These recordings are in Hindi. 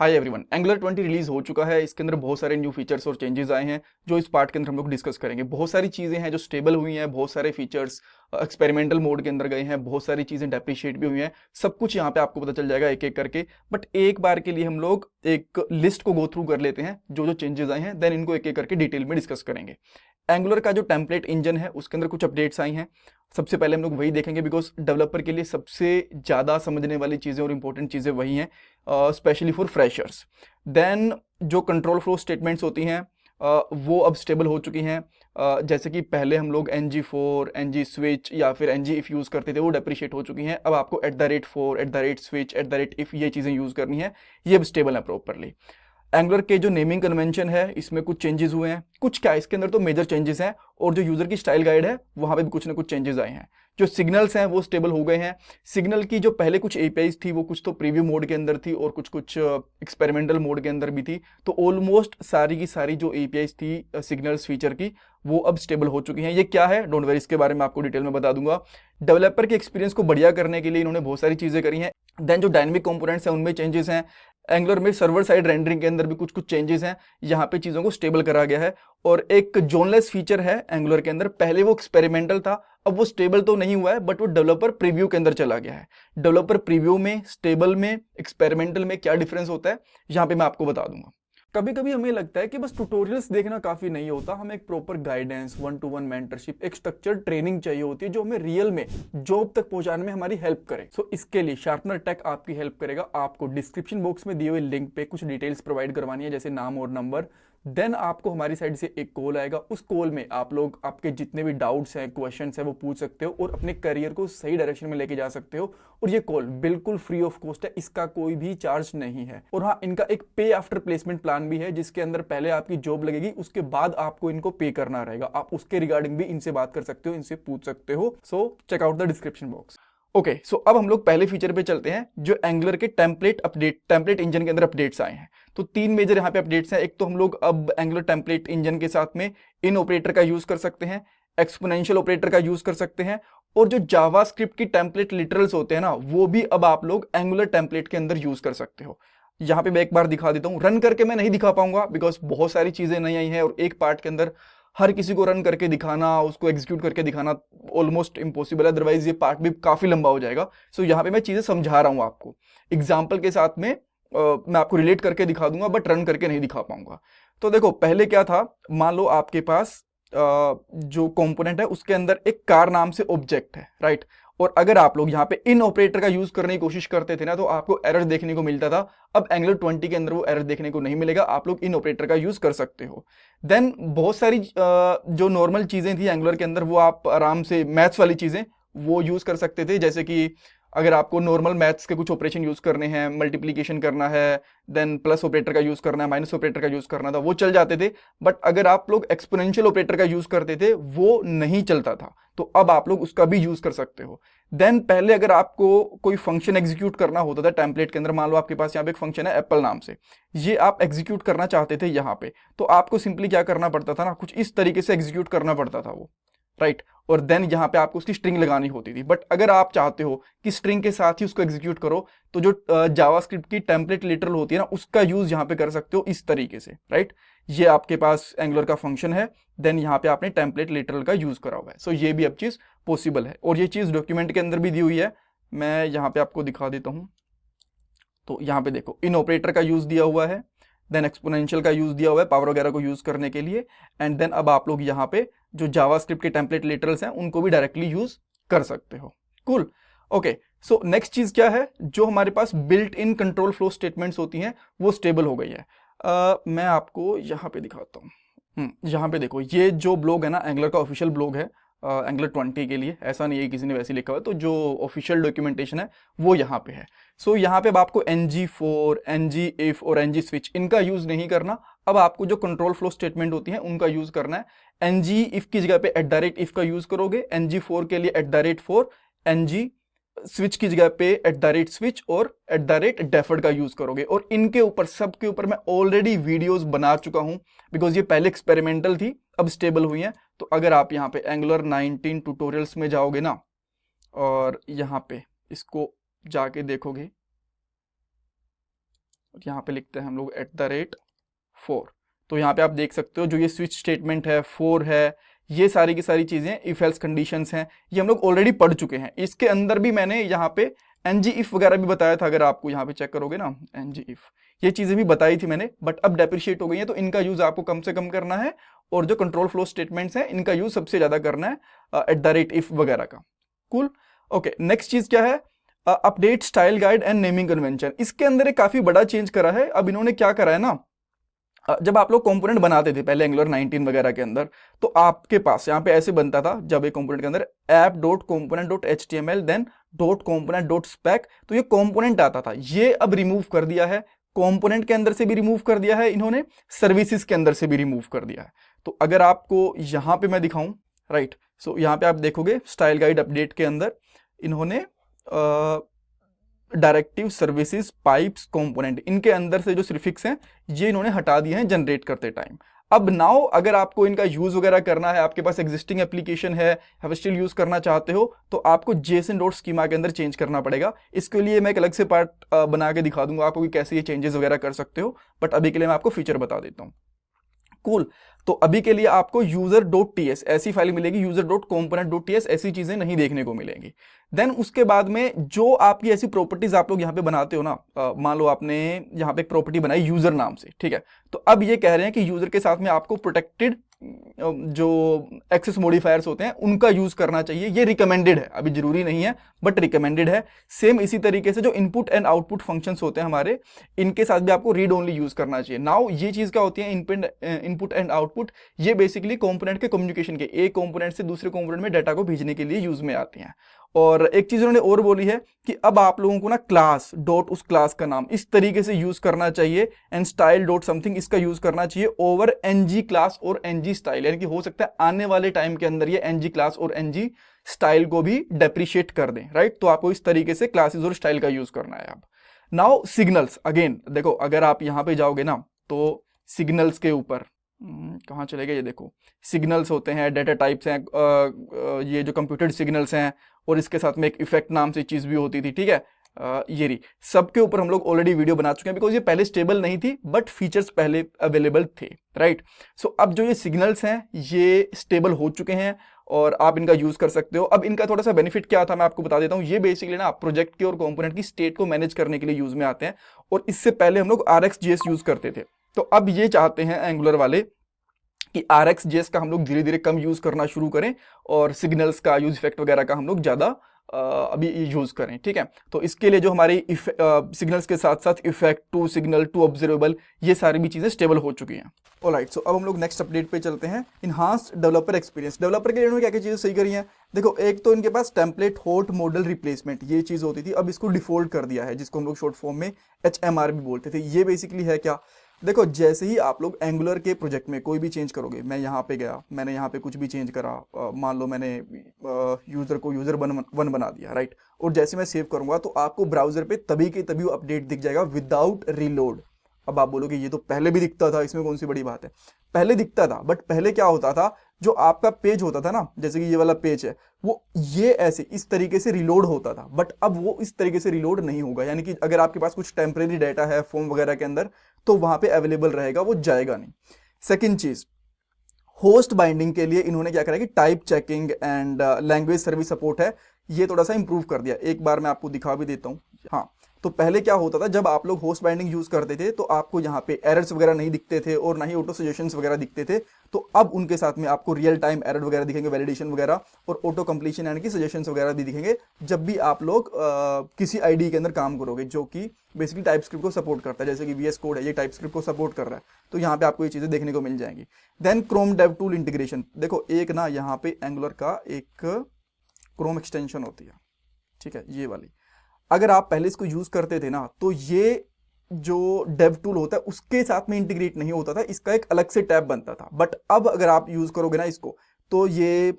हाय एवरीवन, एंगुलर 20 रिलीज हो चुका है। इसके अंदर बहुत सारे न्यू फीचर्स और चेंजेस आए हैं जो इस पार्ट के अंदर हम लोग डिस्कस करेंगे। बहुत सारी चीज़ें हैं जो स्टेबल हुई हैं, बहुत सारे फीचर्स एक्सपेरिमेंटल मोड के अंदर गए हैं, बहुत सारी चीज़ें डेप्रिशिएट भी हुई हैं। सब कुछ यहाँ पे आपको पता चल जाएगा एक एक करके। बट एक बार के लिए हम लोग एक लिस्ट को गो थ्रू कर लेते हैं जो जो चेंजेस आए हैं, देन इनको एक एक करके डिटेल में डिस्कस करेंगे। एंगुलर का जो टेम्पलेट इंजन है उसके अंदर कुछ अपडेट्स आई हैं। सबसे पहले हम लोग वही देखेंगे बिकॉज डेवलपर के लिए सबसे ज़्यादा समझने वाली चीज़ें और इंपॉर्टेंट चीज़ें वही हैं, स्पेशली फॉर फ्रेशर्स। देन जो कंट्रोल फ्लो स्टेटमेंट्स होती हैं वो अब स्टेबल हो चुकी हैं। जैसे कि पहले हम लोग ng4, ng स्विच या फिर ng if यूज़ करते थे, वो डेप्रिशिएट हो चुकी हैं। अब आपको @4, @switch, @if ये चीज़ें यूज़ करनी है, ये अब स्टेबल है प्रॉपरली। एंगुलर के जो नेमिंग कन्वेंशन है इसमें कुछ चेंजेस हुए हैं। कुछ क्या, इसके अंदर तो मेजर चेंजेस हैं, और जो यूजर की स्टाइल गाइड है वहां पे भी कुछ ना कुछ चेंजेस आए हैं। जो सिग्नल्स हैं वो स्टेबल हो गए हैं। सिग्नल की जो पहले कुछ एपीआईज थी वो कुछ तो प्रीव्यू मोड के अंदर थी और कुछ कुछ एक्सपेरिमेंटल मोड के अंदर भी थी। तो ऑलमोस्ट सारी की सारी जो एपीआईज थी सिग्नल्स फीचर की, वो अब स्टेबल हो चुकी हैं। ये क्या है, डोंट वरी, इसके बारे में आपको डिटेल में बता दूंगा। डेवलपर के एक्सपीरियंस को बढ़िया करने के लिए इन्होंने बहुत सारी चीजें करी हैं। देन जो डायनेमिक कंपोनेंट्स हैं उनमें चेंजेस हैं। एंगुलर में सर्वर साइड रेंडरिंग के अंदर भी कुछ कुछ चेंजेस हैं। यहाँ पे चीज़ों को स्टेबल करा गया है। और एक जोनलेस फीचर है एंगुलर के अंदर, पहले वो एक्सपेरिमेंटल था, अब वो स्टेबल तो नहीं हुआ है बट वो डेवलपर प्रीव्यू के अंदर चला गया है। डेवलपर प्रीव्यू में, स्टेबल में, एक्सपेरिमेंटल में क्या डिफरेंस होता है यहाँ पे मैं आपको बता दूंगा। कभी कभी हमें लगता है कि बस ट्यूटोरियल्स देखना काफी नहीं होता, हमें एक प्रॉपर गाइडेंस, 1-to-1 मेंटरशिप, एक स्ट्रक्चर्ड ट्रेनिंग चाहिए होती है जो हमें रियल में जॉब तक पहुंचाने में हमारी हेल्प करे। सो इसके लिए शार्पनर टेक आपकी हेल्प करेगा। आपको डिस्क्रिप्शन बॉक्स में दिए हुए लिंक पे कुछ डिटेल्स प्रोवाइड करवानी है, जैसे नाम और नंबर। देन आपको हमारी साइड से एक कॉल आएगा। उस कॉल में आप लोग आपके जितने भी डाउट्स हैं, क्वेश्चंस हैं, वो पूछ सकते हो और अपने करियर को सही डायरेक्शन में लेके जा सकते हो। और ये कॉल बिल्कुल फ्री ऑफ कॉस्ट है, इसका कोई भी चार्ज नहीं है। और हाँ, इनका एक पे आफ्टर प्लेसमेंट प्लान भी है जिसके अंदर पहले आपकी जॉब लगेगी, उसके बाद आपको इनको पे करना रहेगा। आप उसके रिगार्डिंग भी इनसे बात कर सकते हो, इनसे पूछ सकते हो। So check out the description box. Okay, so अब हम लोग पहले फीचर पे चलते हैं जो एंगुलर के टेम्पलेट इंजन के अंदर अपडेट्स आए हैं। तो तीन मेजर यहाँ पे अपडेट्स हैं। एक तो हम लोग अब एंगुलर टेम्पलेट इंजन के साथ में इन ऑपरेटर का यूज कर सकते हैं, एक्सपोनेंशियल ऑपरेटर का यूज कर सकते हैं, और जो जावास्क्रिप्ट की टेम्पलेट लिटरल्स होते हैं ना, वो भी अब आप लोग एंगुलर टेम्पलेट के अंदर यूज कर सकते हो। यहाँ पे मैं एक बार दिखा देता हूँ। रन करके मैं नहीं दिखा पाऊंगा बिकॉज बहुत सारी चीजें नई आई हैं और एक पार्ट के अंदर हर किसी को रन करके दिखाना, उसको एग्जीक्यूट करके दिखाना ऑलमोस्ट इम्पॉसिबल है, अदरवाइज ये पार्ट भी काफी लंबा हो जाएगा। सो यहाँ पे मैं चीजें समझा रहा हूँ आपको एग्जाम्पल के साथ में। मैं आपको रिलेट करके दिखा दूंगा बट रन करके नहीं दिखा पाऊंगा। तो देखो, पहले क्या था, मान लो आपके पास जो कंपोनेंट है उसके अंदर एक कार नाम से ऑब्जेक्ट है, राइट। और अगर आप लोग यहाँ पे इन ऑपरेटर का यूज करने की कोशिश करते थे ना, तो आपको एरर देखने को मिलता था। अब एंगुलर 20 के अंदर वो एरर देखने को नहीं मिलेगा, आप लोग इन ऑपरेटर का यूज कर सकते हो। देन बहुत सारी जो नॉर्मल चीजें थी एंगुलर के अंदर, वो आप आराम से मैथ्स वाली चीजें वो यूज कर सकते थे। जैसे कि अगर आपको नॉर्मल मैथ्स के कुछ ऑपरेशन यूज करने हैं, मल्टीप्लीकेशन करना है, देन प्लस ऑपरेटर का यूज करना है, माइनस ऑपरेटर का यूज करना था, वो चल जाते थे। बट अगर आप लोग एक्सपोनेंशियल ऑपरेटर का यूज करते थे वो नहीं चलता था, तो अब आप लोग उसका भी यूज कर सकते हो। देन पहले अगर आपको कोई फंक्शन एग्जीक्यूट करना होता था टेम्पलेट के अंदर, मान लो आपके पास यहाँ पे एक फंक्शन है एप्पल नाम से, ये आप एग्जीक्यूट करना चाहते थे यहाँ पे, तो आपको सिंपली क्या करना पड़ता था ना, कुछ इस तरीके से एग्जीक्यूट करना पड़ता था वो, राइट। और देन यहाँ पे आपको उसकी स्ट्रिंग लगानी होती थी। बट अगर आप चाहते हो कि स्ट्रिंग के साथ ही उसको एग्जीक्यूट करो, तो जो जावास्क्रिप्ट की टेम्पलेट लिटरल होती है ना, उसका यूज यहाँ पे कर सकते हो इस तरीके से, राइट। ये आपके पास एंगुलर का फंक्शन है, देन यहाँ पे आपने टेम्पलेट लिटरल का यूज करा हुआ है। सो ये भी अब चीज पॉसिबल है, और ये चीज डॉक्यूमेंट के अंदर भी दी हुई है। मैं यहाँ पे आपको दिखा देता हूँ। तो यहाँ पे देखो, इन ऑपरेटर का यूज दिया हुआ है, देन एक्सपोनेंशियल का यूज दिया हुआ है पावर वगैरह को यूज करने के लिए, एंड देन अब आप लोग यहाँ पे जो जावास्क्रिप्ट के टेम्पलेट लिटरल्स हैं उनको भी डायरेक्टली यूज कर सकते हो। कूल। ओके, सो नेक्स्ट चीज क्या है, जो हमारे पास built in control flow statements होती हैं वो स्टेबल हो गई है। मैं आपको यहाँ पे दिखाता हूँ। यहाँ पे देखो, ये जो ब्लॉग है ना एंगुलर का ऑफिशियल ब्लॉग है एंगुलर 20 के लिए, ऐसा नहीं है किसी ने वैसे लिखा हुआ, तो जो ऑफिशियल डॉक्यूमेंटेशन है वो यहाँ पे है। सो यहाँ पे अब आपको ng4, ng if और ng switch इनका यूज नहीं करना। अब आपको जो कंट्रोल फ्लो स्टेटमेंट होती हैं उनका यूज करना है। ng if की जगह पे @if का यूज करोगे, ng4 के लिए @4, ng स्विच की जगह पे @switch और @deferred का यूज करोगे। और इनके ऊपर, सब के ऊपर मैं ऑलरेडी वीडियोस बना चुका हूं बिकॉज ये पहले एक्सपेरिमेंटल थी, अब स्टेबल हुई हैं। तो अगर आप यहाँ पे एंगुलर 19 ट्यूटोरियल्स में जाओगे ना और यहाँ पे इसको जाके देखोगे, यहाँ पे लिखते हैं हम लोग @4। तो यहाँ पे आप देख सकते हो जो ये स्विच स्टेटमेंट है, फोर है, ये सारी की सारी चीजें इफ एल्स कंडीशंस हैं, ये हम लोग ऑलरेडी पढ़ चुके हैं। इसके अंदर भी मैंने यहाँ पे ng if वगैरह भी बताया था, अगर आपको यहाँ पे चेक करोगे ना ng if, ये चीजें भी बताई थी मैंने, बट अब डेप्रिशिएट हो गई हैं, तो इनका यूज आपको कम से कम करना है, और जो कंट्रोल फ्लो स्टेटमेंट्स हैं इनका यूज सबसे ज्यादा करना है @if वगैरह का। Cool, okay. नेक्स्ट चीज क्या है, update style guide and naming convention. इसके अंदर एक काफी बड़ा चेंज करा है। अब इन्होंने क्या करा है ना, जब आप लोग कंपोनेंट बनाते थे पहले एंगुलर 19 वगैरह के अंदर, तो आपके पास यहाँ पे ऐसे बनता था, जब एक कंपोनेंट के अंदर app.component.html देन .component.spec, तो ये कंपोनेंट आता था, ये अब रिमूव कर दिया है। कंपोनेंट के अंदर से भी रिमूव कर दिया है इन्होंने, सर्विसेज के अंदर से भी रिमूव कर दिया है। तो अगर आपको यहाँ पे मैं दिखाऊं, राइट, सो यहाँ पे आप देखोगे स्टाइल गाइड अपडेट के अंदर इन्होंने डायरेक्टिव, सर्विसेज, पाइप्स, कंपोनेंट, इनके अंदर से जो सिर्फिक्स हैं ये इन्होंने हटा दिए हैं जनरेट करते टाइम। अब नाउ अगर आपको इनका यूज वगैरह करना है, आपके पास एग्जिस्टिंग एप्लीकेशन है, आप स्टिल यूज करना चाहते हो, तो आपको json.schema के अंदर चेंज करना पड़ेगा। इसके लिए मैं एक अलग से पार्ट बना के दिखा दूंगा आपको कि कैसे ये चेंजेस वगैरह कर सकते हो, बट अभी के लिए मैं आपको फीचर बता देता हूँ। कूल, तो अभी के लिए आपको user.ts ऐसी फाइल मिलेगी, user.component.ts ऐसी चीजें नहीं देखने को मिलेंगी। देन उसके बाद में जो आपकी ऐसी प्रॉपर्टीज आप लोग यहाँ पे बनाते हो ना, मान लो आपने यहाँ पे एक प्रॉपर्टी बनाई यूजर नाम से, ठीक है, तो अब ये कह रहे हैं कि यूजर के साथ में आपको प्रोटेक्टेड जो एक्सेस मॉडिफायर्स होते हैं उनका यूज करना चाहिए। ये रिकमेंडेड है, अभी जरूरी नहीं है बट रिकमेंडेड है। सेम इसी तरीके से जो इनपुट एंड आउटपुट फंक्शंस होते हैं हमारे, इनके साथ भी आपको रीड ओनली यूज करना चाहिए। नाउ ये चीज क्या होती है, इनपुट एंड आउटपुट, ये बेसिकली कंपोनेंट के कम्युनिकेशन के, एक कंपोनेंट से दूसरे कंपोनेंट में डाटा को भेजने के लिए यूज में आती हैं। और एक चीज उन्होंने और बोली है कि अब आप लोगों को ना क्लास डॉट उस क्लास का नाम इस तरीके से यूज करना चाहिए, एंड स्टाइल डॉट समथिंग इसका यूज करना चाहिए ओवर एनजी क्लास और एनजी स्टाइल। यानी कि हो सकता है आने वाले टाइम के अंदर ये एनजी क्लास और एनजी स्टाइल को भी डेप्रिशिएट कर दें, राइट। तो आपको इस तरीके से क्लासेस और स्टाइल का यूज करना है। अब नाउ सिग्नल्स, अगेन देखो अगर आप यहां पे जाओगे ना, तो सिग्नल्स के ऊपर कहाँ चले गए, ये देखो सिग्नल्स होते हैं, डेटा टाइप्स हैं, ये जो कंप्यूटेड सिग्नल्स हैं, और इसके साथ में एक इफेक्ट नाम से चीज भी होती थी, ठीक है। ये रही, सबके ऊपर हम लोग ऑलरेडी वीडियो बना चुके हैं, बिकॉज ये पहले स्टेबल नहीं थी बट फीचर्स पहले अवेलेबल थे, राइट। सो अब जो ये सिग्नल्स हैं ये स्टेबल हो चुके हैं और आप इनका यूज कर सकते हो। अब इनका थोड़ा सा बेनिफिट क्या था मैं आपको बता देता हूँ। ये बेसिकली ना प्रोजेक्ट के और कंपोनेंट की स्टेट को मैनेज करने के लिए यूज में आते हैं, और इससे पहले हम लोग RxJS यूज करते थे। तो अब ये चाहते हैं एंगुलर वाले कि RxJS का हम लोग धीरे धीरे कम यूज करना शुरू करें, और सिग्नल्स का यूज इफेक्ट वगैरह का हम लोग ज्यादा अभी यूज करें, ठीक है। तो इसके लिए जो हमारी सिग्नल्स के साथ साथ effect to signal to observable, ये सारी भी चीजें स्टेबल हो चुकी हैं। ऑलराइट, सो अब हम लोग नेक्स्ट अपडेट पे चलते हैं। इनहांस्ड डेवलपर एक्सपीरियंस, डेवलपर के लिए इन्होंने क्या क्या चीजें सही करी हैं। देखो, एक तो इनके पास टेम्पलेट हॉट मॉडल रिप्लेसमेंट, ये चीज होती थी, अब इसको डिफॉल्ट कर दिया है, जिसको हम लोग शॉर्ट फॉर्म में HMR भी बोलते थे। ये बेसिकली है क्या, देखो जैसे ही आप लोग एंगुलर के प्रोजेक्ट में कोई भी चेंज करोगे, मैं यहाँ पे गया, मैंने यहाँ पे कुछ भी चेंज करा, मान लो मैंने यूजर को यूजर वन बना दिया, राइट, और जैसे मैं सेव करूंगा तो आपको ब्राउजर पे तभी के तभी वो अपडेट दिख जाएगा विदाउट रीलोड। अब आप बोलोगे ये तो पहले भी दिखता था, इसमें कौन सी बड़ी बात है। पहले दिखता था, बट पहले क्या होता था, जो आपका पेज होता था ना, जैसे कि ये वाला पेज है, वो ये ऐसे इस तरीके से रिलोड होता था, बट अब वो इस तरीके से रिलोड नहीं होगा। यानी कि अगर आपके पास कुछ टेम्परेरी डाटा है फॉर्म वगैरह के अंदर, तो वहां पे अवेलेबल रहेगा, वो जाएगा नहीं। सेकेंड चीज, होस्ट बाइंडिंग के लिए इन्होंने क्या करा कि type checking and language service support है, ये थोड़ा सा इंप्रूव कर दिया। एक बार मैं आपको दिखा भी देता हूँ। हाँ, तो पहले क्या होता था, जब आप लोग होस्ट बाइंडिंग यूज करते थे तो आपको यहाँ पे एरर्स वगैरह नहीं दिखते थे, और ना ही ऑटो सजेशंस वगैरह दिखते थे। तो अब उनके साथ में आपको रियल टाइम एरर वगैरह दिखेंगे, वैलिडेशन वगैरह, और ऑटो कंप्लीशन यानी कि सजेशंस वगैरह भी दिखेंगे, जब भी आप लोग किसी आईडी के अंदर काम करोगे, जो कि बेसिकली टाइपस्क्रिप्ट को सपोर्ट करता है। जैसे कि VS कोड है, ये टाइपस्क्रिप्ट को सपोर्ट कर रहा है, तो यहाँ पे आपको ये चीजें देखने को मिल जाएंगी। Then Chrome dev tool integration, देखो एक ना यहाँ पे एंगुलर का एक क्रोम एक्सटेंशन होती है, ठीक है, ये वाली। अगर आप पहले इसको यूज करते थे ना, तो ये जो डेव टूल होता है उसके साथ में इंटीग्रेट नहीं होता था, इसका एक अलग से टैब बनता था। बट अब अगर आप यूज करोगे ना इसको, तो ये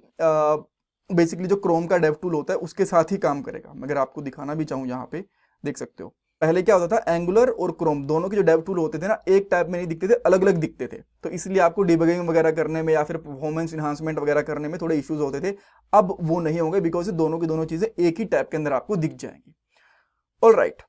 बेसिकली जो क्रोम का डेव टूल होता है उसके साथ ही काम करेगा। मैं अगर आपको दिखाना भी चाहूँ, यहाँ पे देख सकते हो, पहले क्या होता था, एंगुलर और क्रोम दोनों के जो डेव टूल होते थे ना, एक टैब में नहीं दिखते थे, अलग अलग दिखते थे। तो इसलिए आपको डिबगिंग वगैरह करने में या फिर परफॉर्मेंस इन्हांसमेंट वगैरह करने में थोड़े इश्यूज होते थे। अब वो नहीं होंगे, बिकॉज दोनों की दोनों चीजें एक ही टैब के अंदर आपको दिख जाएंगी। ऑल राइट,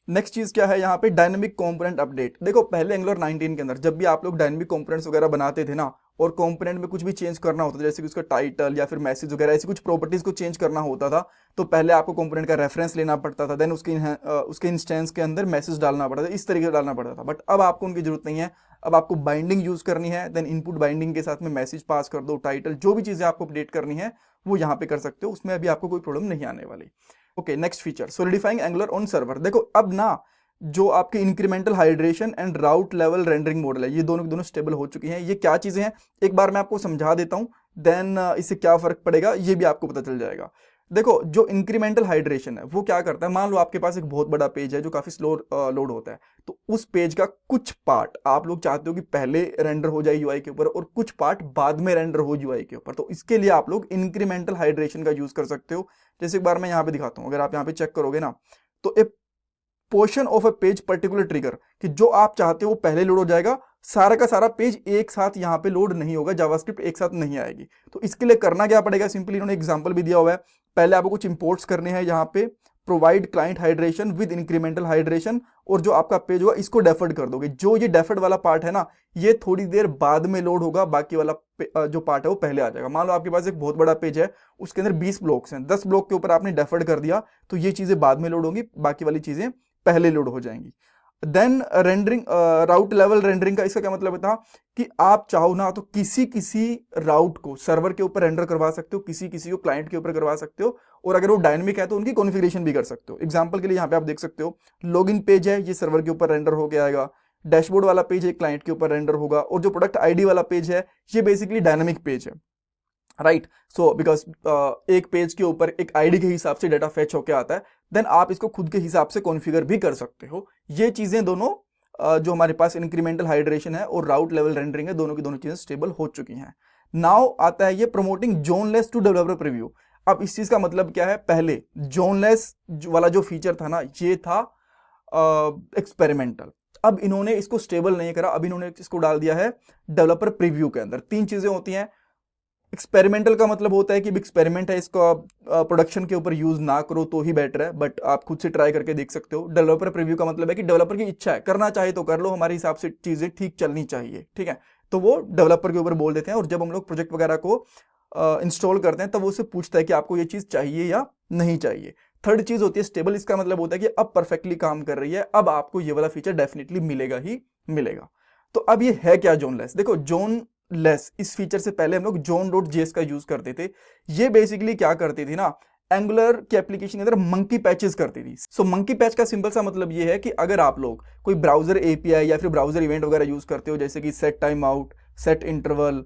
नेक्स्ट चीज क्या है यहाँ पे, डायनेमिक कंपोनेंट अपडेट। देखो पहले एंगुलर 19 के अंदर जब भी आप लोग डायनेमिक कंपोनेंट्स वगैरह बनाते थे ना, और कंपोनेंट में कुछ भी चेंज करना होता था, जैसे कि उसका टाइटल या फिर मैसेज वगैरह ऐसी कुछ प्रॉपर्टीज को चेंज करना होता था, तो पहले आपको कंपोनेंट का रेफरेंस लेना पड़ता था, देन उसके इंस्टेंस के अंदर मैसेज डालना पड़ता था, इस तरीके से डालना पड़ता था। बट अब आपको उनकी जरूरत नहीं है, अब आपको बाइंडिंग यूज करनी है, देन इनपुट बाइंडिंग के साथ में मैसेज पास कर दो, टाइटल, जो भी चीजें आपको अपडेट करनी है वो यहाँ पे कर सकते हो, उसमें अभी आपको कोई प्रॉब्लम नहीं आने वाली। Okay, next feature, solidifying angular on server. देखो अब ना जो आपके incremental hydration and route level rendering model है, ये दोनों की दोनों स्टेबल हो चुकी हैं। ये क्या चीजें हैं एक बार मैं आपको समझा देता हूं, देन इससे क्या फर्क पड़ेगा ये भी आपको पता चल जाएगा। देखो जो इंक्रीमेंटल हाइड्रेशन है वो क्या करता है, मान लो आपके पास एक बहुत बड़ा पेज है जो काफी स्लो लोड होता है, तो उस पेज का कुछ पार्ट आप लोग चाहते हो कि पहले रेंडर हो जाए यूआई के ऊपर और कुछ पार्ट बाद में रेंडर हो यूआई के ऊपर, तो इसके लिए आप लोग इंक्रीमेंटल हाइड्रेशन का यूज कर सकते हो। जैसे एक बार मैं यहाँ पे दिखाता हूँ, अगर आप यहाँ पे चेक करोगे ना, तो एक portion of a page particular trigger, कि जो आप चाहते हो वो पहले लोड हो जाएगा, सारा का सारा पेज एक साथ यहाँ पे लोड नहीं होगा, जावास्क्रिप्ट एक साथ नहीं आएगी। तो इसके लिए करना क्या पड़ेगा, सिंपली इन्होंने एग्जांपल भी दिया हुआ है, पहले आपको कुछ इंपोर्ट्स करने हैं यहाँ पे, provide client hydration with incremental hydration, और जो आपका पेज होगा इसको डेफर्ड कर दोगे। जो ये डेफर्ड वाला पार्ट है ना, ये थोड़ी देर बाद में लोड होगा, बाकी वाला जो पार्ट है वो पहले आ जाएगा। मान लो आपके पास एक बहुत बड़ा पेज है, उसके अंदर 20 ब्लॉक्स हैं, 10 ब्लॉक के ऊपर आपने डेफर्ड कर दिया, तो ये चीजें बाद में लोड होंगी, बाकी वाली चीजें पहले लोड हो जाएंगी। देन रेंडरिंग, राउट लेवल रेंडरिंग का इसका क्या मतलब था कि आप चाहो ना तो किसी किसी राउट को सर्वर के ऊपर रेंडर करवा सकते हो, किसी किसी को क्लाइंट के ऊपर करवा सकते हो, और अगर वो डायनेमिक है तो उनकी कॉन्फ़िगरेशन भी कर सकते हो। एग्जांपल के लिए यहाँ पे आप देख सकते हो, लॉगिन पेज है ये सर्वर के ऊपर रेंडर होके आएगा, डैशबोर्ड वाला पेज है क्लाइंट के ऊपर रेंडर होगा, और जो प्रोडक्ट आईडी वाला पेज है ये बेसिकली डायनेमिक पेज है, राइट। सो बिकॉज एक पेज के ऊपर एक आईडी के हिसाब से डाटा फेच होके आता है, देन आप इसको खुद के हिसाब से कॉन्फ़िगर भी कर सकते हो। ये चीजें दोनों जो हमारे पास इंक्रीमेंटल हाइड्रेशन है और राउट लेवल रेंडरिंग है, दोनों की दोनों चीजें स्टेबल हो चुकी हैं। नाउ आता है ये प्रमोटिंग जोनलेस टू डेवलपर प्रीव्यू। अब इस चीज का मतलब क्या है, पहले जोनलेस वाला जो फीचर था ना, ये था एक्सपेरिमेंटल, अब इन्होंने इसको स्टेबल नहीं करा, अब इन्होंने इसको डाल दिया है डेवलपर प्रीव्यू के अंदर। तीन चीजें होती हैं, एक्सपेरिमेंटल का मतलब होता है कि एक्सपेरिमेंट है, इसको आप प्रोडक्शन के ऊपर यूज ना करो तो ही बेटर है, बट आप खुद से ट्राई करके देख सकते हो। डेवलपर प्रीव्यू का मतलब है कि डेवलपर की इच्छा है, करना चाहे तो कर लो, हमारे हिसाब से चीजें ठीक चलनी चाहिए, ठीक है, तो वो डेवलपर के ऊपर बोल देते हैं। और जब हम लोग प्रोजेक्ट वगैरह को इंस्टॉल करते हैं तब वो उससे पूछता है कि आपको ये चीज चाहिए या नहीं चाहिए। थर्ड चीज होती है स्टेबल, इसका मतलब होता है कि अब परफेक्टली काम कर रही है, अब आपको ये वाला फीचर डेफिनेटली मिलेगा ही मिलेगा। तो अब ये है क्या जोनलेस, देखो जोन लेस, इस फीचर से पहले हम लोग जोन.js का यूज करते थे। ये बेसिकली क्या करती थी ना, एंगुलर के एप्लीकेशन के अंदर मंकी पैचेस करती थी। सो मंकी पैच का सिंपल सा मतलब ये है कि अगर आप लोग कोई ब्राउजर एपीआई या फिर ब्राउजर इवेंट वगैरह यूज करते हो, जैसे कि set time out, set interval,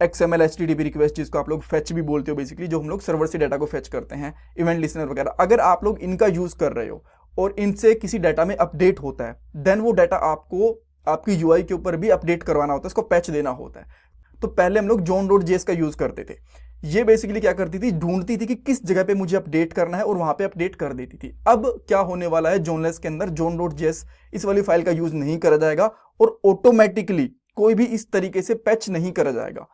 XML HTTP request, जिसको आप लोग फेच भी बोलते हो बेसिकली, जो हम लोग सर्वर से डाटा को फेच करते हैं, इवेंट लिसनर वगैरह, अगर आप लोग इनका यूज कर रहे हो और इनसे किसी डाटा में अपडेट होता है, देन वो डाटा आपको आपकी यूआई के ऊपर भी अपडेट करवाना होता है, इसको पैच देना होता है। तो पहले हम लोग जोन.js का यूज करते थे। ये बेसिकली क्या करती थी, ढूंढती थी कि किस जगह पे मुझे अपडेट करना है और वहां पे अपडेट कर देती थी। अब क्या होने वाला है, जोनलेस के अंदर जोन.js इस वाली फाइल का यूज नहीं करा जाएगा और ऑटोमेटिकली कोई भी इस तरीके से पैच नहीं करा जाएगा।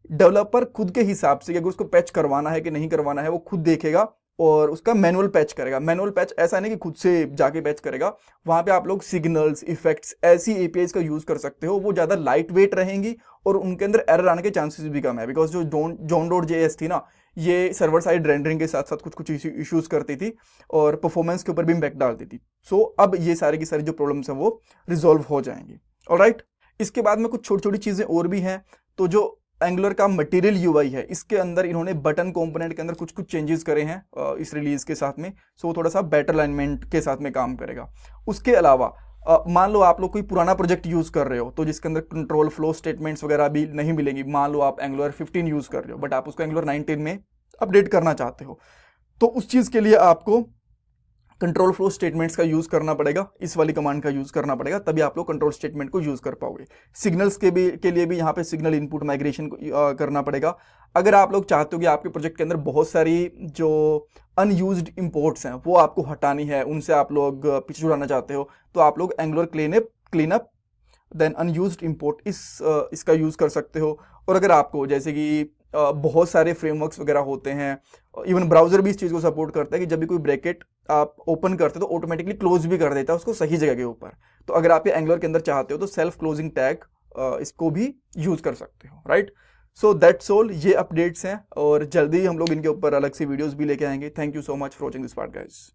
डेवलपर खुद के हिसाब से अगर उसको पैच करवाना है कि नहीं करवाना है वो खुद देखेगा और उसका मैनुअल पैच करेगा। मैनुअल पैच ऐसा नहीं कि खुद से जाके पैच करेगा, वहां पे आप लोग सिग्नल्स, इफेक्ट्स, ऐसी एपीआईज का यूज कर सकते हो, वो ज्यादा लाइट वेट रहेंगी और उनके अंदर एरर आने के चांसेस भी कम है। बिकॉज जो जोन.js थी ना, ये सर्वर साइड रेंडरिंग के साथ साथ कुछ कुछ इश्यूज करती थी और परफॉर्मेंस के ऊपर भी इम्पैक्ट डालती थी। सो अब ये सारी की सारी जो प्रॉब्लम्स हैं वो रिजॉल्व हो जाएंगी। ऑलराइट, इसके बाद में कुछ छोटी छोटी चीजें और भी हैं। तो जो एंगुलर का मटेरियल यूआई है, इसके अंदर इन्होंने बटन कंपोनेंट के अंदर कुछ कुछ चेंजेस करे हैं इस रिलीज के साथ में, सो थोड़ा सा बेटर अलाइनमेंट के साथ में काम करेगा। उसके अलावा मान लो आप लोग कोई पुराना प्रोजेक्ट यूज कर रहे हो तो जिसके अंदर कंट्रोल फ्लो स्टेटमेंट्स वगैरह भी नहीं मिलेंगी। मान लो आप एंगुलर 15 यूज कर रहे हो बट आप उसको एंगुलर 19 में अपडेट करना चाहते हो, तो उस चीज के लिए आपको कंट्रोल फ्लो स्टेटमेंट्स का यूज करना पड़ेगा, इस वाली कमांड का यूज करना पड़ेगा, तभी आप लोग कंट्रोल स्टेटमेंट को यूज कर पाओगे। सिग्नल्स के लिए भी यहाँ पे सिग्नल इनपुट माइग्रेशन करना पड़ेगा। अगर आप लोग चाहते हो कि आपके प्रोजेक्ट के अंदर बहुत सारी जो अनयूज्ड इंपोर्ट्स हैं वो आपको हटानी है, उनसे आप लोग पीछे छुड़ाना चाहते हो, तो आप लोग Angular cleanup then unused import इसका यूज कर सकते हो। और अगर आपको जैसे कि बहुत सारे फ्रेमवर्क्स वगैरह होते हैं, इवन ब्राउजर भी इस चीज़ को सपोर्ट करता है कि जब भी कोई ब्रैकेट आप ओपन करते हो तो ऑटोमेटिकली क्लोज भी कर देता है उसको सही जगह के ऊपर। तो अगर आप ये एंगुलर के अंदर चाहते हो तो सेल्फ क्लोजिंग टैग इसको भी यूज कर सकते हो, राइट। सो दैट्स ऑल, ये अपडेट्स हैं और जल्दी ही हम लोग इनके ऊपर अलग से वीडियोस भी लेके आएंगे। Thank you so much for watching this part guys.